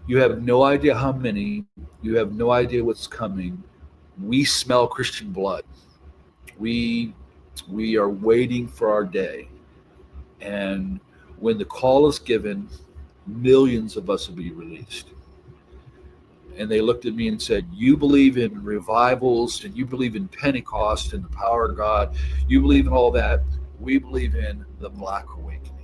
You have no idea how many. You have no idea what's coming. We smell Christian blood. We we are waiting for our day. And when the call is given, millions of us will be released. And they looked at me and said, "You believe in revivals and you believe in Pentecost and the power of God. You believe in all that. We believe in the Black Awakening."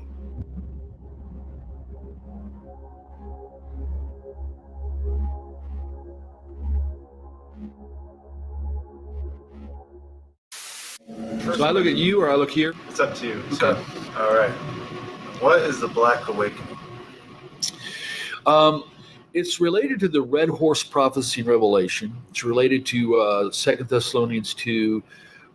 So I look at you or I look here? It's up to you. Okay. So, all right. What is the Black Awakening? It's related to the red horse prophecy in Revelation. It's related to 2 Thessalonians 2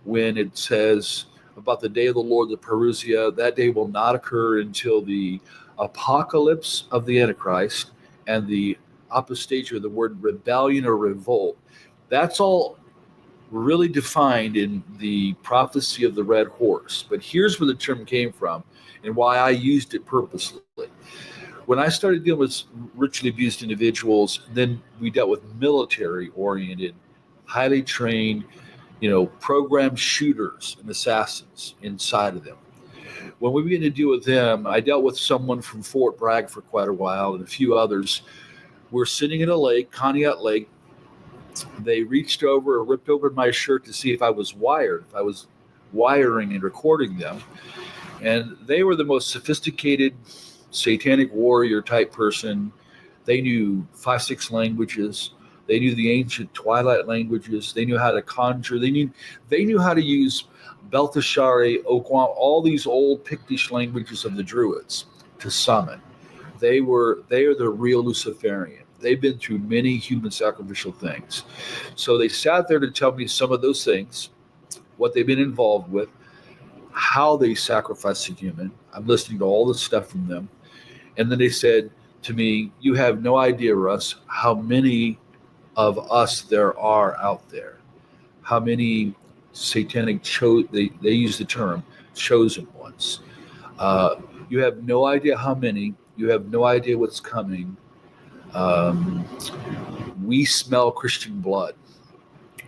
when it says about the day of the Lord, the parousia. That day will not occur until the apocalypse of the Antichrist and the apostasia, the word rebellion or revolt. That's all really defined in the prophecy of the red horse. But here's where the term came from and why I used it purposely. When I started dealing with ritually abused individuals, then we dealt with military-oriented, highly trained, programmed shooters and assassins inside of them. When we began to deal with them, I dealt with someone from Fort Bragg for quite a while and a few others. We're sitting in a lake, Conneaut Lake. They reached over, ripped open my shirt to see if I was wired, if I was wiring and recording them. And they were the most sophisticated satanic warrior type person. They knew 5-6 languages. They knew the ancient Twilight languages. They knew how to conjure. They knew how to use Belteshazzar, Okwam, all these old Pictish languages of the Druids to summon. They are the real Luciferian. They've been through many human sacrificial things. So they sat there to tell me some of those things, what they've been involved with, how they sacrifice a human. I'm listening to all this stuff from them. And then they said to me, "You have no idea, Russ, how many of us there are out there. How many satanic, they use the term, chosen ones. You have no idea how many. You have no idea what's coming. We smell Christian blood.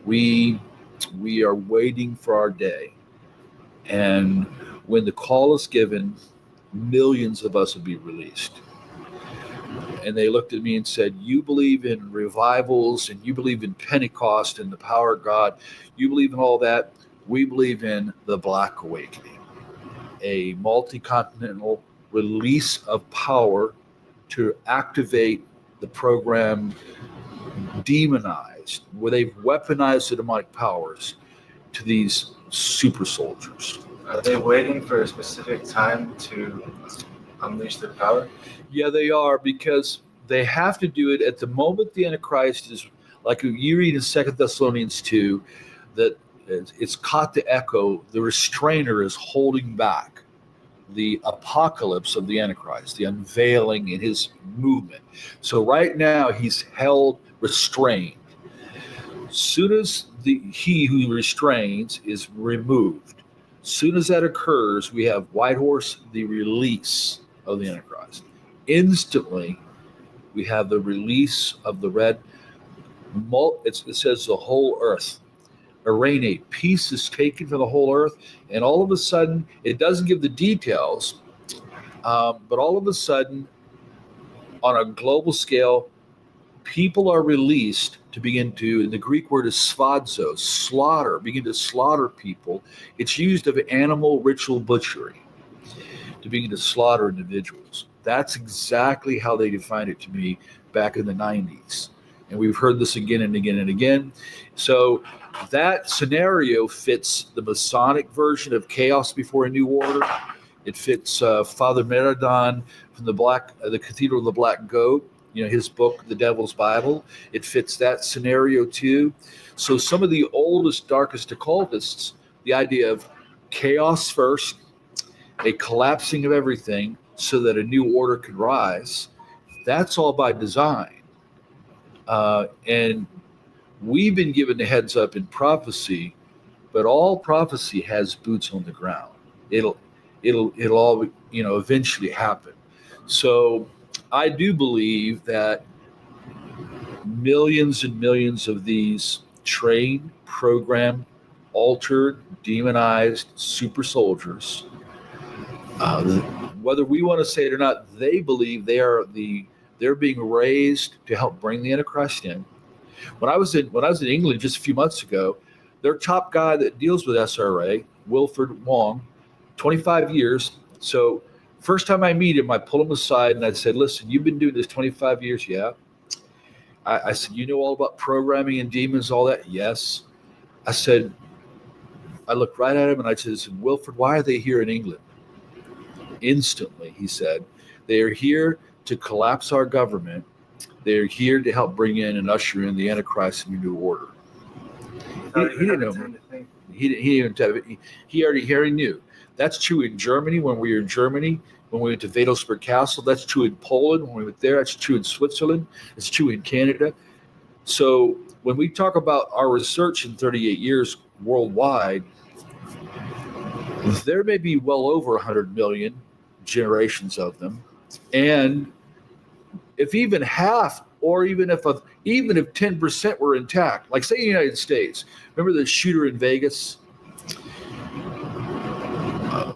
We are waiting for our day. And when the call is given, millions of us will be released." And they looked at me and said, "You believe in revivals and you believe in Pentecost and the power of God. You believe in all that. We believe in the Black Awakening, a multi-continental release of power to activate the program demonized, where they've weaponized the demonic powers to these super soldiers." Are they waiting for a specific time to unleash their power? Yeah, they are, because they have to do it at the moment the Antichrist is, like you read in 2 Thessalonians 2, that it's caught the echo, the restrainer is holding back the apocalypse of the Antichrist, the unveiling in his movement. So right now he's held restrained. Soon as he who restrains is removed, soon as that occurs, we have White Horse, the release of the Antichrist. Instantly, we have the release of the red. It says the whole earth. Arenate, peace is taken from the whole earth, and all of a sudden, it doesn't give the details, but all of a sudden, on a global scale, people are released to begin to, and the Greek word is sphadzo, slaughter, begin to slaughter people. It's used of animal ritual butchery to begin to slaughter individuals. That's exactly how they defined it to me back in the 90s. And we've heard this again and again and again. So that scenario fits the Masonic version of chaos before a new order. It fits Father Meradon from the Cathedral of the Black Goat, his book, The Devil's Bible. It fits that scenario too. So some of the oldest, darkest occultists, the idea of chaos first, a collapsing of everything so that a new order could rise, that's all by design. And we've been given the heads up in prophecy, but all prophecy has boots on the ground. It'll all, eventually happen. So I do believe that millions and millions of these trained, programmed, altered, demonized super soldiers. Whether we want to say it or not, they believe they're being raised to help bring the Antichrist in. When I was in England just a few months ago, their top guy that deals with SRA, Wilfred Wong, 25 years. So first time I meet him, I pull him aside and I said, "Listen, you've been doing this 25 years, yeah?" I said, "You know all about programming and demons, all that?" "Yes." I said, I looked right at him and I said, "Wilfred, why are they here in England?" Instantly, he said, "They are here to collapse our government. They're here to help bring in and usher in the Antichrist and the New Order." He didn't know. He already knew. That's true in Germany when we were in Germany. When we went to Vadelsberg Castle, that's true in Poland. When we went there, that's true in Switzerland. It's true in Canada. So when we talk about our research in 38 years worldwide, there may be well over 100 million generations of them. And if even half, or even if 10% were intact, like say the United States, remember the shooter in Vegas?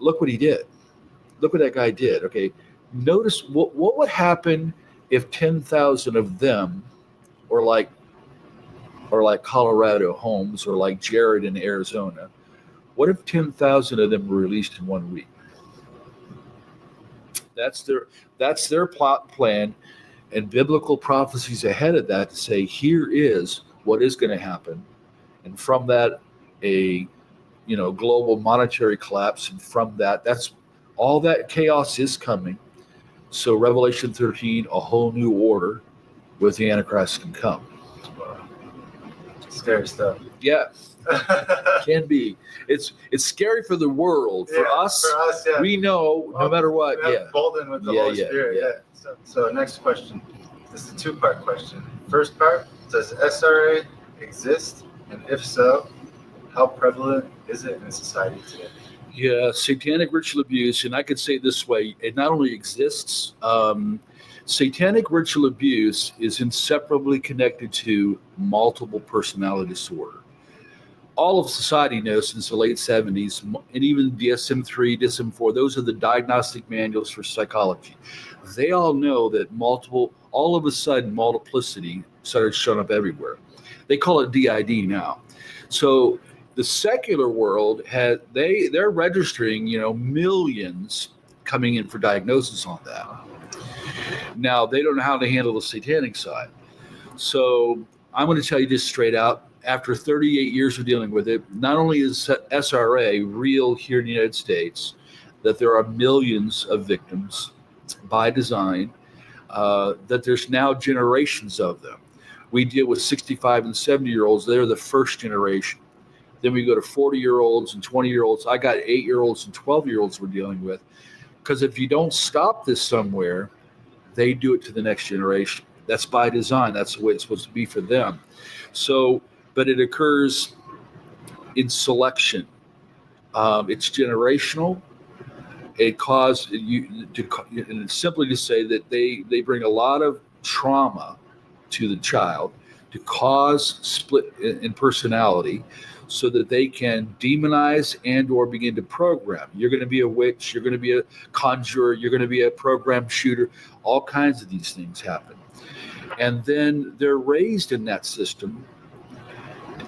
Look what he did. Look what that guy did. Okay, notice what would happen if 10,000 of them, or like Colorado Holmes, or like Jared in Arizona. What if 10,000 of them were released in 1 week? That's their plot plan, and biblical prophecies ahead of that to say, here is what is going to happen, and from that a global monetary collapse, and from that's all that chaos is coming. So Revelation 13, a whole new order with the Antichrist can come. Scary stuff. Yeah. Can be. It's scary for the world. For us, yeah. We know no matter what. Yeah. Bolden with the Holy Spirit. Yeah. So next question. This is a two-part question. First part, does SRA exist? And if so, how prevalent is it in society today? Yeah, satanic ritual abuse, and I could say it this way, it not only exists, satanic ritual abuse is inseparably connected to multiple personality disorder. All of society knows since the late 70s, and even DSM-3, DSM-4, those are the diagnostic manuals for psychology. They all know that all of a sudden, multiplicity started showing up everywhere. They call it DID now. So the secular world they're registering, millions coming in for diagnosis on that. Now they don't know how to handle the satanic side. So I'm going to tell you just straight out, after 38 years of dealing with it, not only is SRA real here in the United States, that there are millions of victims by design, that there's now generations of them. We deal with 65 and 70-year-olds. They're the first generation. Then we go to 40-year-olds and 20-year-olds. I got 8-year-olds and 12-year-olds we're dealing with. Because if you don't stop this somewhere, they do it to the next generation. That's by design. That's the way it's supposed to be for them. So, but it occurs in selection. It's generational. It caused you to, and it's simply to say that they bring a lot of trauma to the child to cause split in personality, so that they can demonize and or begin to program. You're going to be a witch. You're going to be a conjurer. You're going to be a program shooter. All kinds of these things happen. And then they're raised in that system,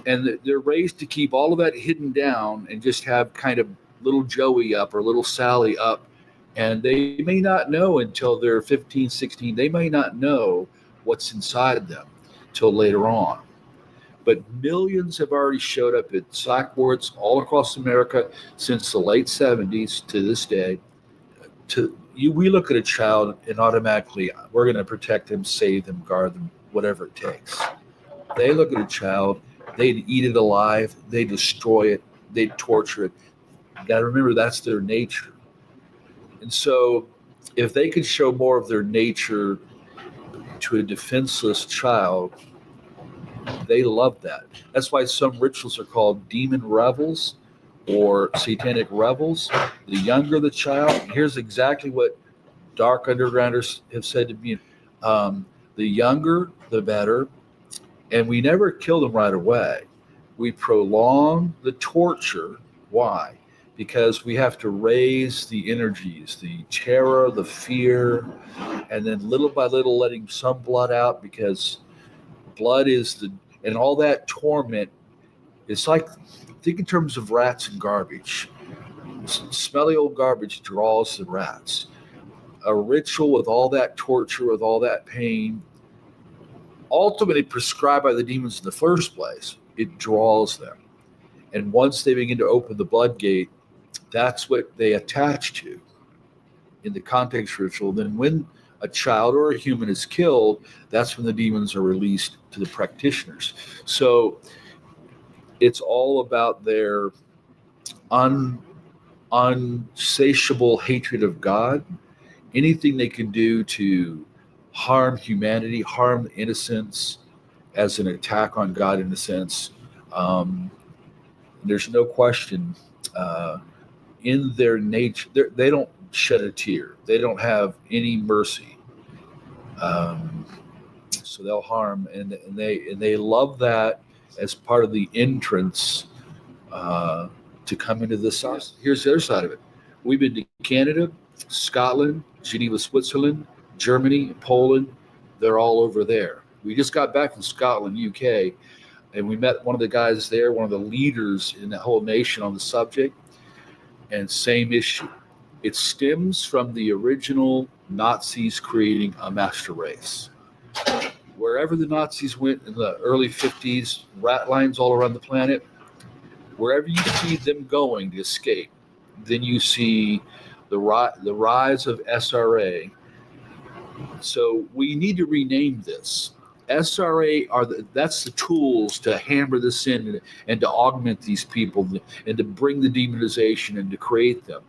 and they're raised to keep all of that hidden down and just have kind of little Joey up or little Sally up. And they may not know until they're 15, 16. They may not know what's inside of them till later on. But millions have already showed up at psych wards all across America since the late 70s to this day. We look at a child and automatically we're going to protect them, save them, guard them, whatever it takes. They look at a child, they'd eat it alive, they destroy it, they torture it. You got to remember that's their nature. And so if they could show more of their nature to a defenseless child, they love that. That's why some rituals are called demon revels or satanic revels. The younger the child, here's exactly what dark undergrounders have said to me. The younger, the better. And we never kill them right away. We prolong the torture. Why? Because we have to raise the energies, the terror, the fear, and then little by little letting some blood out, because blood is and all that torment. It's like, think in terms of rats and garbage. Smelly old garbage draws the rats. A ritual with all that torture, with all that pain, ultimately prescribed by the demons in the first place, it draws them. And once they begin to open the blood gate, that's what they attach to in the context ritual. Then when a child or a human is killed, that's when the demons are released to the practitioners. So it's all about their unsatiable hatred of God, anything they can do to harm humanity, harm innocence, as an attack on God in a sense. There's no question in their nature, they don't shed a tear. They don't have any mercy. So they'll harm, and they love that as part of the entrance to come into the side. Here's the other side of it. We've been to Canada, Scotland, Geneva, Switzerland, Germany, Poland. They're all over there. We just got back from Scotland, UK, and we met one of the guys there, one of the leaders in the whole nation on the subject, and same issue. It stems from the original Nazis creating a master race. Wherever the Nazis went in the early 50s, rat lines all around the planet, wherever you see them going to escape, then you see the rise of SRA. So we need to rename this. SRA that's the tools to hammer this in and to augment these people and to bring the demonization and to create them.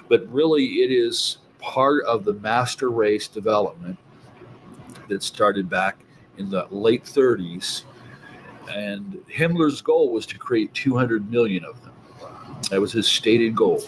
But really, it is part of the master race development that started back in the late 30s. And Himmler's goal was to create 200 million of them. That was his stated goal.